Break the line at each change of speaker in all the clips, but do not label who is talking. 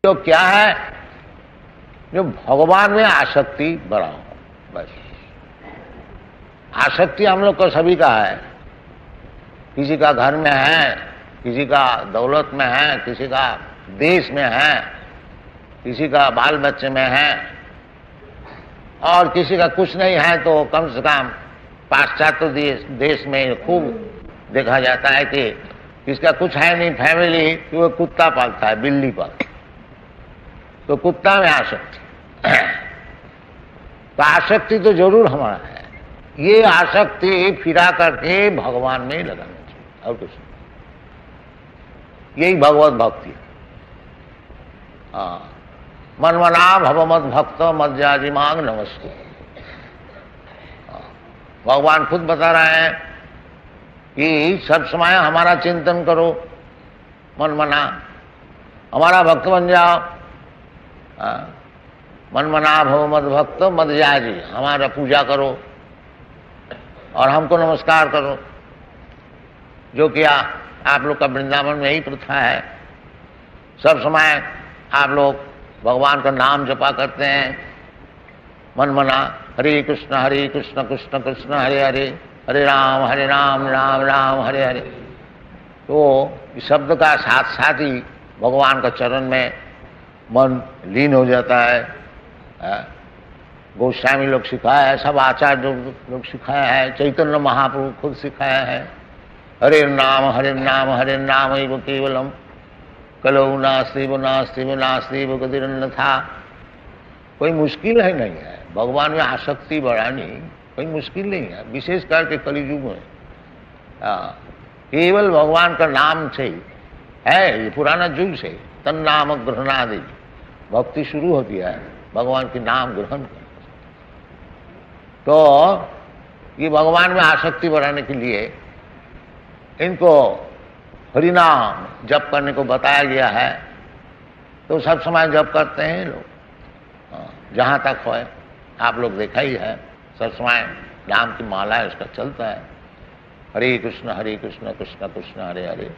तो क्या है, जो भगवान में आसक्ति बढ़ाओ, बस। आसक्ति हम लोग को सभी का है, किसी का घर में है, किसी का दौलत में है, किसी का देश में है, किसी का बाल बच्चे में है, और किसी का कुछ नहीं है तो कम से कम पाश्चात्य देश में खूब देखा जाता है कि किसका कुछ है नहीं फैमिली, कि वो कुत्ता पालता है, बिल्ली पालता है, तो कुत्ता में आसक्ति। तो आसक्ति तो जरूर हमारा है, ये आसक्ति फिरा करके भगवान में ही लगाना चाहिए और कुछ नहीं। यही भगवत भक्ति है। मनमना भव मद भक्त मज्जाजी मांग नमस्ते। भगवान खुद बता रहे हैं कि सब समय हमारा चिंतन करो, मनमना हमारा भक्त बन जाओ। मनमना भव मद भक्त मज्जाजी, हमारा पूजा करो और हमको नमस्कार करो, जो कि आप लोग का वृंदावन में यही प्रथा है। सब समय आप लोग भगवान का नाम जपा करते हैं, मनमना हरे कृष्ण कृष्ण कृष्ण हरे हरे, हरे राम राम राम हरे हरे। तो इस शब्द का साथ साथ ही भगवान का चरण में मन लीन हो जाता है। गोस्वामी लोग सिखाया है, सब आचार्य लोग सिखाया है, चैतन्य महाप्रभु खुद सिखाया है। हरे नाम हरे नाम एव केवलम कलौ नास्ति गतिरन्न था। कोई मुश्किल है नहीं है, भगवान में आसक्ति बढ़ानी कोई मुश्किल नहीं है, विशेष करके कलियुग में। केवल भगवान का नाम से है, ये पुराना युग से तन्नाम ग्रहणादि भक्ति शुरू होती है, भगवान के नाम ग्रहण कर। तो ये भगवान में आसक्ति बढ़ाने के लिए इनको हरिनाम जप करने को बताया गया है। तो सब समय जप करते हैं लोग, जहाँ तक हो आप लोग देखा ही है, सब समय नाम की माला है उसका चलता है। हरे कृष्ण कृष्ण कृष्ण हरे हरे,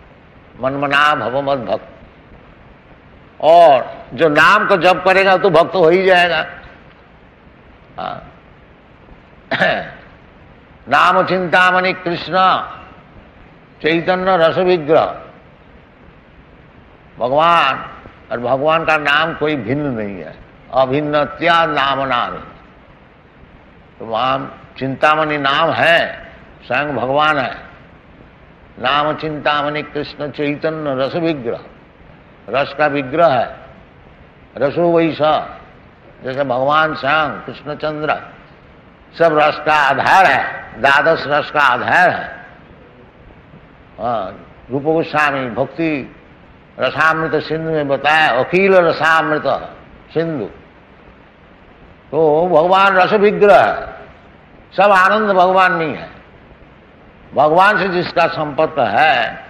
मनमना भव मद भक्त। और जो नाम को जप करेगा तो भक्त हो ही जाएगा। नाम चिंतामणि कृष्ण चैतन्य रस विग्रह। भगवान और भगवान का नाम कोई भिन्न नहीं है, अभिन्नत्या नाम नाम। तो वहां चिंतामणि नाम है, स्वयं भगवान है। नाम चिंतामणि कृष्ण चैतन्य रस विग्रह, रस का विग्रह है। रसो वैसा, जैसे भगवान स्वयं कृष्णचंद्र सब रस का आधार है, द्वादश रस का आधार है। रूप गोस्वामी भक्ति रसामृत सिंधु में बताया, अखिल रसामृत सिंधु। तो भगवान रस विग्रह है, सब आनंद भगवान नहीं है। भगवान से जिसका संपर्क है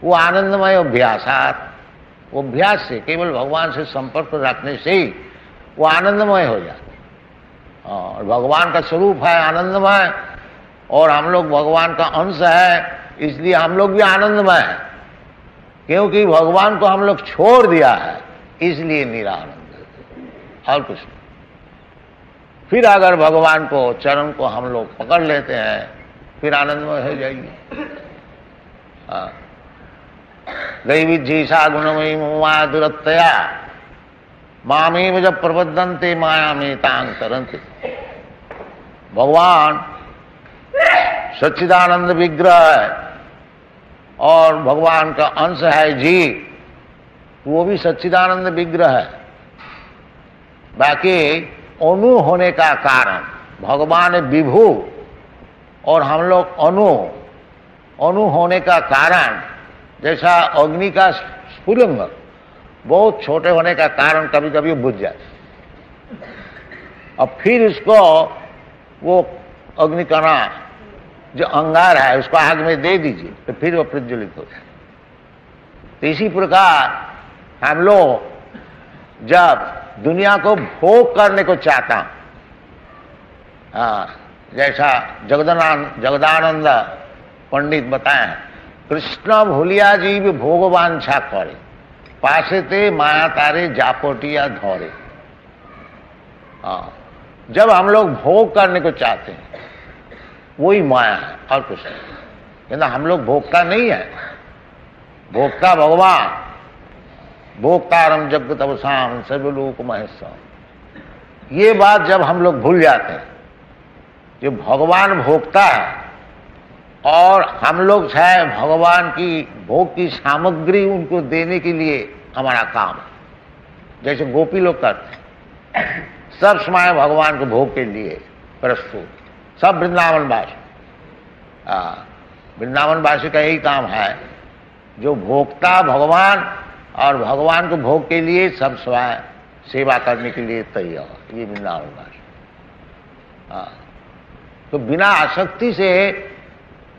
वो आनंदमय अभ्यासात, वो अभ्यास से, केवल भगवान से संपर्क रखने से ही वो आनंदमय हो जाता है। और भगवान का स्वरूप है आनंदमय, और हम लोग भगवान का अंश है, इसलिए हम लोग भी आनंदमय है। क्योंकि भगवान को हम लोग छोड़ दिया है, इसलिए निरानंद और कुछ नहीं। फिर अगर भगवान को चरण को हम लोग पकड़ लेते हैं, फिर आनंदमय हो जाएगी। दैवीज्येषा गुणमयी माया दुरत्तया मामेव जब प्रबद्धन्ते माया में तांग तरन्ते। भगवान सच्चिदानंद विग्रह है और भगवान का अंश है जीव, वो भी सच्चिदानंद विग्रह है। बाकी अणु होने का कारण, भगवान विभु और हम लोग अणु होने का कारण, जैसा अग्नि का स्फुलिंग बहुत छोटे होने का कारण कभी कभी बुझ जाए, और फिर इसको वो अग्निकणा जो अंगार है उसको आग में दे दीजिए तो फिर वो प्रज्वलित हो जाए। तो इसी प्रकार हम लोग जब दुनिया को भोग करने को चाहता, जैसा जगदानंद पंडित बताए, कृष्ण भूलिया जीव भोगवांछा करे, पासे ते माया तारे जापोटिया धौरे। हाँ, जब हम लोग भोग करने को चाहते हैं वही माया है और कुछ नहीं। कहना हम लोग भोक्ता नहीं है, भोक्ता भगवान। भोक्तारम जग तपसाम सर्वलोक महेश्वर। ये बात जब हम लोग भूल जाते हैं, जो भगवान भोक्ता है और हम लोग चाहे भगवान की भोग की सामग्री उनको देने के लिए हमारा काम है। जैसे गोपी लोग करते हैं, सब समय भगवान को भोग के लिए प्रस्तुत, सब वृंदावनवासी। वृंदावनवासी का यही काम है, जो भोक्ता भगवान और भगवान को भोग के लिए सब समय सेवा करने के लिए तैयार। ये वृंदावनवासी। तो बिना आसक्ति से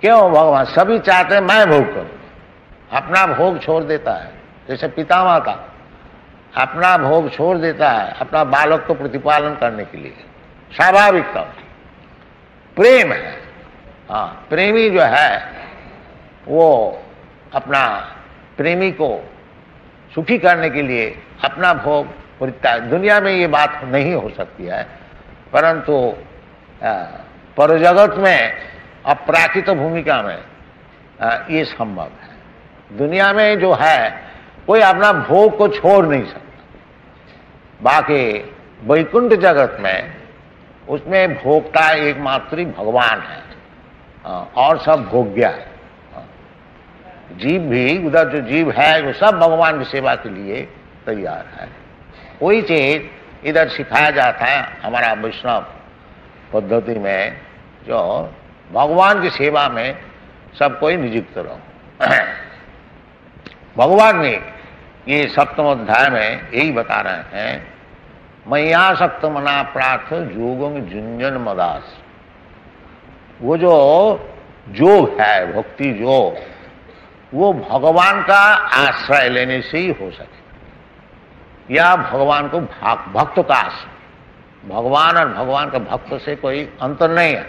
क्यों भगवान सभी चाहते हैं मैं भोग करूं, अपना भोग छोड़ देता है। जैसे पिता माता अपना भोग छोड़ देता है अपना बालक को प्रतिपालन करने के लिए, स्वाभाविक तौर प्रेम है। हाँ, प्रेमी जो है वो अपना प्रेमी को सुखी करने के लिए अपना भोग परित्याग। दुनिया में ये बात नहीं हो सकती है, परंतु परजगत में अपराकृत भूमिका में ये संभव है। दुनिया में जो है कोई अपना भोग को छोड़ नहीं सकता। बाकी वैकुंठ जगत में उसमें भोक्ता एकमात्र भगवान है और सब भोग्य है। जीव भी उधर जो जीव है वो सब भगवान की सेवा के लिए तैयार है। वही चीज इधर सिखाया जाता है हमारा वैष्णव पद्धति में, जो भगवान की सेवा में सब कोई नियुक्त रहो। भगवान ने ये सप्तम अध्याय में यही बता रहे हैं, मय्यासक्त मना प्रार्थ योगं जुंजन मदास। वो जो योग है, भक्ति योग, वो भगवान का आश्रय लेने से ही हो सके, या भगवान को भक्त का आश्रय। भगवान और भगवान का भक्त से कोई अंतर नहीं है।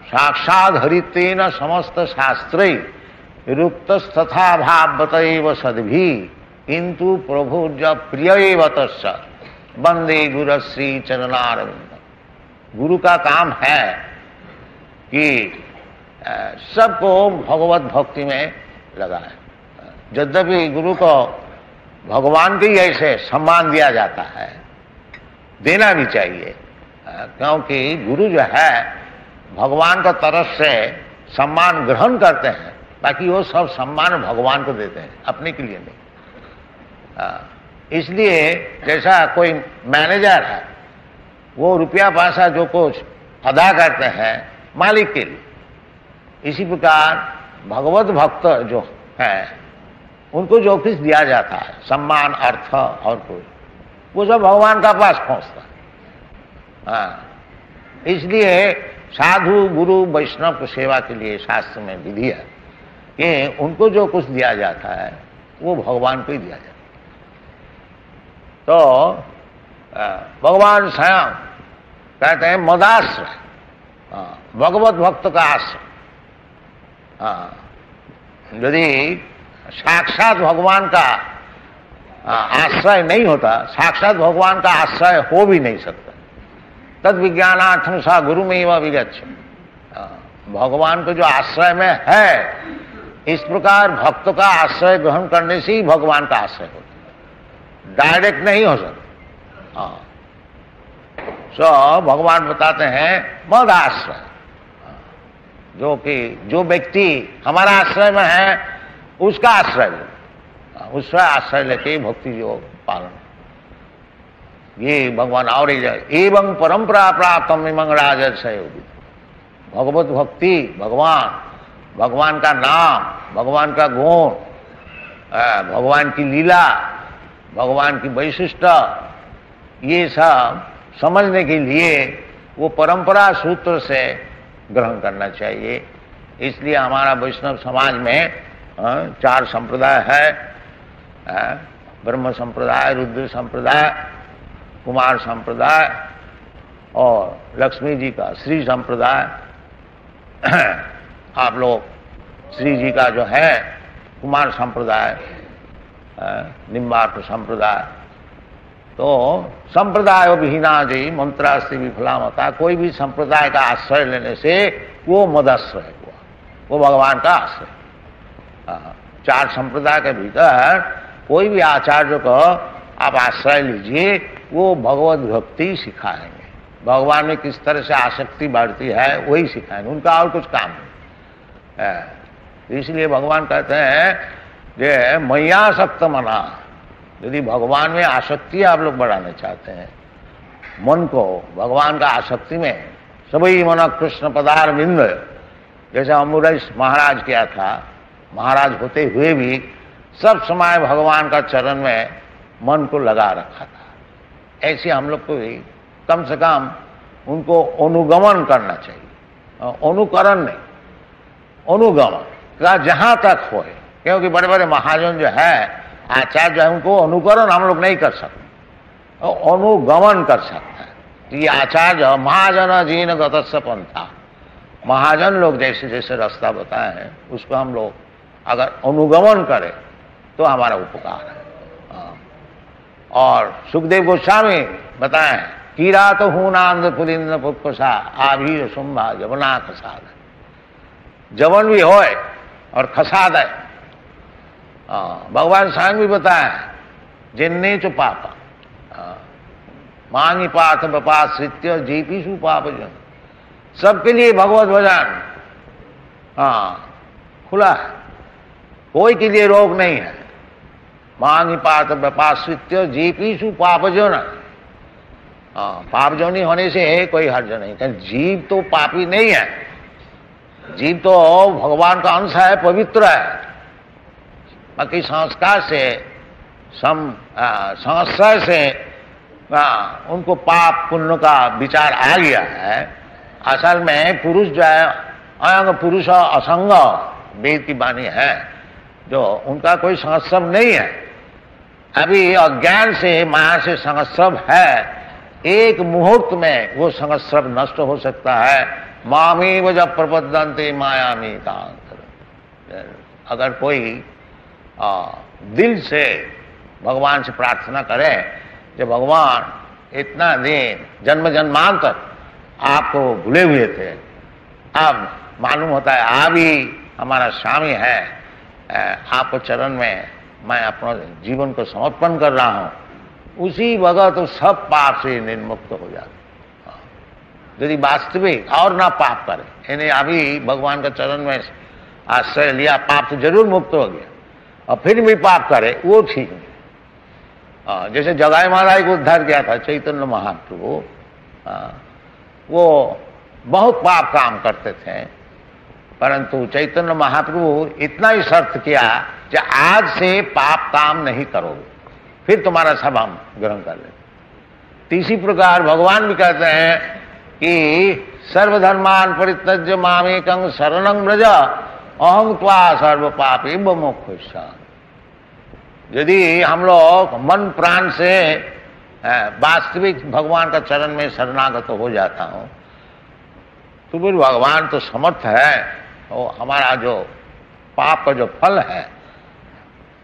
साक्षात हरितेन समस्त शास्त्रे रुक्तस्तथा भावतैव सद्भि किंतु प्रभु जब प्रिय तस्य वंदे गुरु श्री चरणारविंद। गुरु का काम है कि सबको भगवत भक्ति में लगाए। यद्यपि गुरु को भगवान के ही ऐसे सम्मान दिया जाता है, देना भी चाहिए, क्योंकि गुरु जो है भगवान का तरफ से सम्मान ग्रहण करते हैं, ताकि वो सब सम्मान भगवान को देते हैं, अपने के लिए नहीं। इसलिए जैसा कोई मैनेजर है, वो रुपया पैसा जो कुछ अदा करते हैं मालिक के लिए, इसी प्रकार भगवत भक्त जो है उनको जो कुछ दिया जाता है, सम्मान, अर्थ और कुछ, वो सब भगवान का पास पहुंचता है। इसलिए साधु गुरु वैष्णव की सेवा के लिए शास्त्र में विधि है कि उनको जो कुछ दिया जाता है वो भगवान को ही दिया जाता है। तो भगवान स्वयं कहते हैं मदाश्रय, भगवत भक्त का आश्रय। यदि साक्षात भगवान का आश्रय नहीं होता, साक्षात भगवान का आश्रय हो भी नहीं सकता। तद विज्ञानार्थम सा गुरु में वह विगच्छ। भगवान को जो आश्रय में है, इस प्रकार भक्त का आश्रय ग्रहण करने से ही भगवान का आश्रय होता है, डायरेक्ट नहीं हो सकता। सो भगवान बताते हैं मद आश्रय, जो कि जो व्यक्ति हमारा आश्रय में है उसका आश्रय लो, उसका आश्रय लेके भक्ति योग पालन। ये भगवान और एवं परंपरा प्राप्तम इमं राजर्षय। भगवत भक्ति, भगवान का नाम, भगवान का गुण, भगवान की लीला, भगवान की वैशिष्ट, ये सब समझने के लिए वो परंपरा सूत्र से ग्रहण करना चाहिए। इसलिए हमारा वैष्णव समाज में 4 संप्रदाय है, ब्रह्म संप्रदाय, रुद्र संप्रदाय, कुमार संप्रदाय और लक्ष्मी जी का श्री संप्रदाय। आप लोग श्री जी का जो है कुमार संप्रदाय निम्बार्क संप्रदाय। तो संप्रदाय विहीना जी मंत्रास्ति विफलामता, कोई भी संप्रदाय का आश्रय लेने से वो मदाश्रय हुआ, वो भगवान का आश्रय। 4 संप्रदाय के भीतर कोई भी आचार्य को आप आश्रय लीजिए, वो भगवत भक्ति सिखाएंगे, भगवान में किस तरह से आसक्ति बढ़ती है वही सिखाएंगे, उनका और कुछ काम नहीं। इसलिए भगवान कहते हैं जे मैयासक्त मना, यदि भगवान में आसक्ति आप लोग बढ़ाना चाहते हैं, मन को भगवान का आसक्ति में, सभी मन कृष्ण पदारविंद, जैसे अम्बरीश महाराज किया था, महाराज होते हुए भी सब समय भगवान का चरण में मन को लगा रखा था। ऐसे हम लोग को भी कम से कम उनको अनुगमन करना चाहिए, अनुकरण नहीं, अनुगमन का जहां तक हो। क्योंकि बड़े बड़े महाजन जो है, आचार्य जो है, उनको अनुकरण हम लोग नहीं कर सकते, अनुगमन कर सकते हैं। ये आचार्य महाजन जीन गतस्य पंथा, महाजन लोग जैसे जैसे रास्ता बताए हैं उसको हम लोग अगर अनुगमन करें तो हमारा उपकार है। और सुखदेव गोस्वामी बताए, कीरा तो हूनांद पुलिंद पुष्पसा आभीर शुंभा जबना खसाद, जवन भी होए और खसाद है। भगवान स्वयं भी बताए, जिन्ने चो पापा मांगी पाथ बपाश्रित्य जीपीसु पाप जन, सबके लिए भगवत भजन खुला है, कोई के लिए रोग नहीं है। मांगी पाथ बपाश्रित्य जीपीसु पापजन, पापजनी होने से कोई हर्ज नहीं, जीव तो पापी नहीं है, जीव तो भगवान का अंश है, पवित्र है। बाकी संस्कार से संशय से उनको पाप पुण्य का विचार आ गया है। असल में पुरुष जो है, अयंग पुरुष असंग वेद की वाणी है, जो उनका कोई संस्रव नहीं है। अभी अज्ञान से माया से संस्रव है, एक मुहूर्त में वो संस्रव नष्ट हो सकता है। मामेव जब प्रपद्यन्ते मायामी कांतर, अगर कोई दिल से भगवान से प्रार्थना करें, जब भगवान इतना दिन जन्म जन्मांतर आपको भूले हुए थे, अब मालूम होता है आप ही हमारा स्वामी है, आपको चरण में मैं अपना जीवन को समर्पण कर रहा हूं, उसी वक्त तो सब पाप से निर्मुक्त हो जाते। यदि वास्तविक और ना पाप करे, यानी अभी भगवान का चरण में आश्रय लिया, पाप तो जरूर मुक्त हो गया, और फिर भी पाप करे वो ठीक नहीं। जैसे जगाई महाराज को उद्धार किया था चैतन्य महाप्रभु, वो बहुत पाप काम करते थे, परंतु चैतन्य महाप्रभु इतना ही शर्त किया कि आज से पाप काम नहीं करोगे, फिर तुम्हारा सब हम ग्रहण कर लेते। इसी प्रकार भगवान भी कहते हैं कि सर्वधर्मान परित्यज्य मामेकं शरणं व्रज अहं त्वा सर्व पापी मोक्षयिष्यामि। यदि हम लोग मन प्राण से वास्तविक भगवान का चरण में शरणागत हो जाता हूं, तो फिर भगवान तो समर्थ है, वो हमारा जो पाप का जो फल है,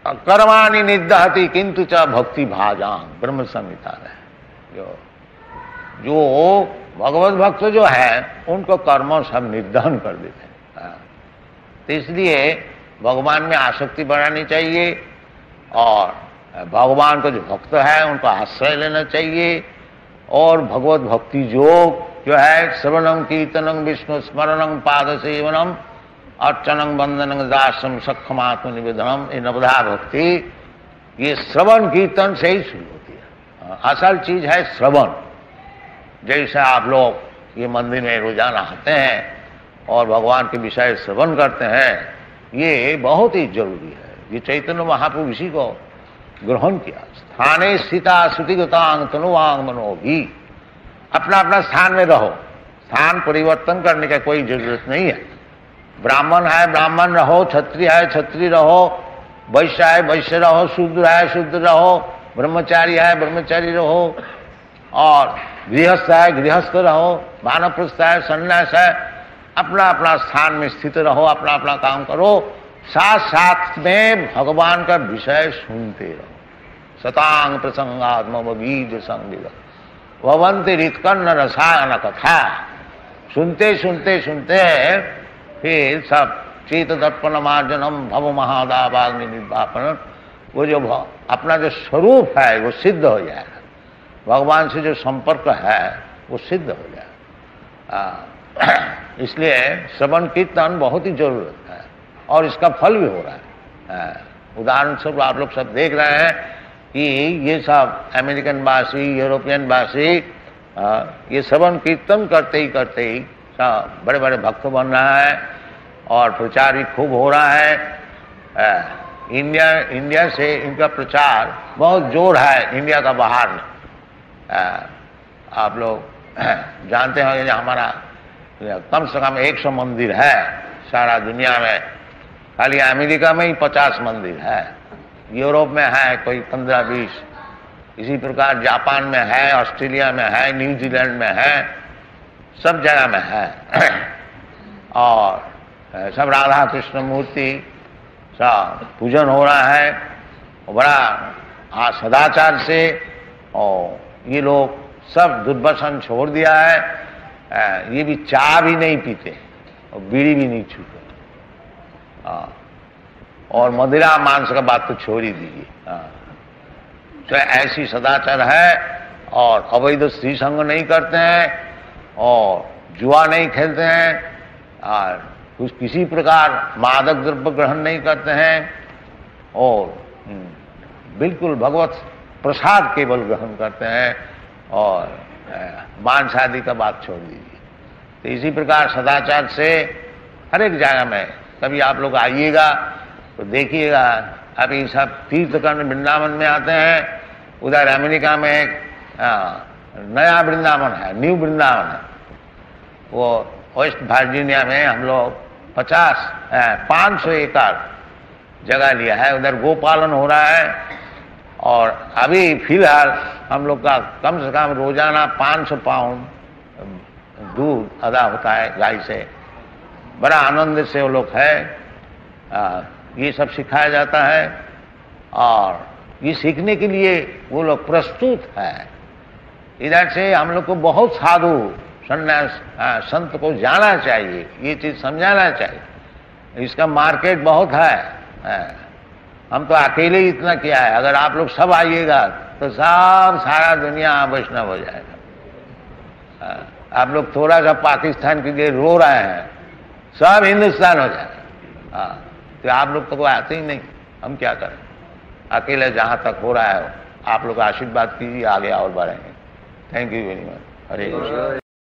कर्माणि निदहति किंतु च भक्ति भाजान, ब्रह्म संहिता है। जो भगवत भक्त जो है उनको कर्मों सब निर्दहन कर देते हैं। तो इसलिए भगवान में आसक्ति बढ़ानी चाहिए, और भगवान का जो भक्त है उनको आश्रय लेना चाहिए, और भगवत भक्ति योग जो है श्रवणं कीर्तनं विष्णु स्मरणं पाद सेवनम अर्चनं वंदनं दासम सक्षमात्म निवेदनम, ये नवधा भक्ति ये श्रवण कीर्तन से ही शुरू होती है। असल चीज है श्रवण। जैसे आप लोग ये मंदिर में रोजाना आते हैं और भगवान के विषय श्रवण करते हैं, ये बहुत ही जरूरी है। ये चैतन्य महाप्रभु इसी को ग्रहण किया। स्थाने स्थिता श्रुतिगतांग तनुवांग मनोभी, अपना अपना स्थान में रहो, स्थान परिवर्तन करने का कोई जरूरत नहीं है। ब्राह्मण है ब्राह्मण रहो, क्षत्रिय है क्षत्रिय रहो, वैश्य है वैश्य रहो, शूद्र है शूद्र रहो, ब्रह्मचारी है ब्रह्मचारी रहो, और गृहस्थ है गृहस्थ रहो, वानप्रस्थ है सन्यास है, अपना अपना स्थान में स्थित रहो, अपना अपना काम करो, साथ साथ में भगवान का विषय सुनते रहो। सतांग प्रसंगात्म बीज संग भवंती रितकर्ण रसायन कथा। सुनते सुनते सुनते फिर सब चेत दर्पण मार्जनम भव महादावाग्नि निर्वापन, वो जो अपना जो स्वरूप है वो सिद्ध हो जाएगा। भगवान से जो संपर्क है वो सिद्ध हो जाएगा। इसलिए श्रवण कीर्तन बहुत ही जरूरत है और इसका फल भी हो रहा है। उदाहरण स्वरूप आप लोग सब देख रहे हैं कि ये सब अमेरिकन वासी, यूरोपियन वासी ये श्रवण कीर्तन करते ही सब बड़े बड़े भक्त बन रहा है और प्रचार भी खूब हो रहा है। इंडिया से इनका प्रचार बहुत जोर है, इंडिया का बाहर में। आप लोग जानते हैं कि हमारा कम से कम 100 मंदिर है सारा दुनिया में। खाली अमेरिका में ही 50 मंदिर है, यूरोप में है कोई 15-20, इसी प्रकार जापान में है, ऑस्ट्रेलिया में है, न्यूजीलैंड में है, सब जगह में है। और सब राधा कृष्ण मूर्ति सब पूजन हो रहा है बड़ा सदाचार से। और ये लोग सब दुर्व्यसन छोड़ दिया है। ये भी चाय भी नहीं पीते और बीड़ी भी नहीं छूते और मदिरा मांस का बात तो छोड़ ही दीजिए। तो ऐसी सदाचार है। और अवैध स्त्री संग नहीं करते हैं और जुआ नहीं खेलते हैं और कुछ किसी प्रकार मादक द्रव्य ग्रहण नहीं करते हैं और बिल्कुल भगवत प्रसाद केवल ग्रहण करते हैं और मांस आदि का बात छोड़ दीजिए। तो इसी प्रकार सदाचार से हर एक जगह में कभी आप लोग आइएगा तो देखिएगा। अभी सब तीर्थ करने वृंदावन में आते हैं। उधर अमेरिका में एक नया वृंदावन है, न्यू वृंदावन है। वो वेस्ट वर्जीनिया में हम लोग 500 एकड़ जगह लिया है, उधर गोपालन हो रहा है। और अभी फिलहाल हम लोग का कम से कम रोजाना 500 पाउंड दूध अदा होता है गाय से। बड़ा आनंद से वो लोग है। ये सब सिखाया जाता है और ये सीखने के लिए वो लोग प्रस्तुत है। इधर से हम लोग को बहुत साधु संन्यास संत को जाना चाहिए, ये चीज समझाना चाहिए। इसका मार्केट बहुत है। हम तो अकेले ही इतना किया है। अगर आप लोग सब आइएगा तो सब सारा दुनिया वैष्णव हो जाएगा। आप लोग थोड़ा सा पाकिस्तान के लिए रो रहे हैं, सब हिंदुस्तान हो जाएगा। तो आप लोग तो कोई आते ही नहीं, हम क्या करें। अकेले जहां तक हो रहा है आप लोग आशीर्वाद कीजिए, आगे और बढ़ेंगे। Thank you very much. Hare Krishna.